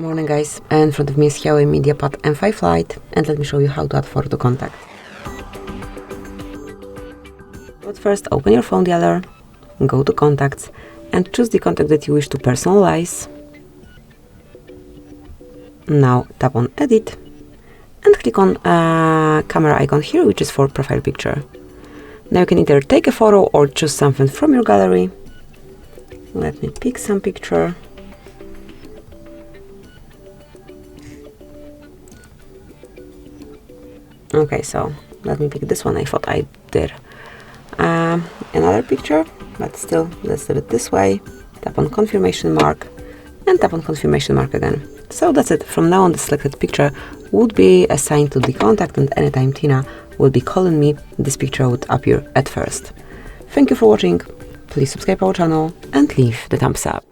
Morning guys, in front of me is HUAWEI MediaPad M5 Lite, and let me show you how to add photo contact. But first, open your phone dialer, go to Contacts, and choose the contact that you wish to personalize. Now tap on Edit, and click on camera icon here, which is for profile picture. Now you can either take a photo or choose something from your gallery. Let me pick some picture. Okay, so let me pick this one. I thought I did another picture, but still, let's do it this way. Tap on confirmation mark and tap on confirmation mark again. So that's it. From now on, the selected picture would be assigned to the contact, and anytime Tina will be calling me, this picture would appear at first. Thank you for watching. Please subscribe our channel and leave the thumbs up.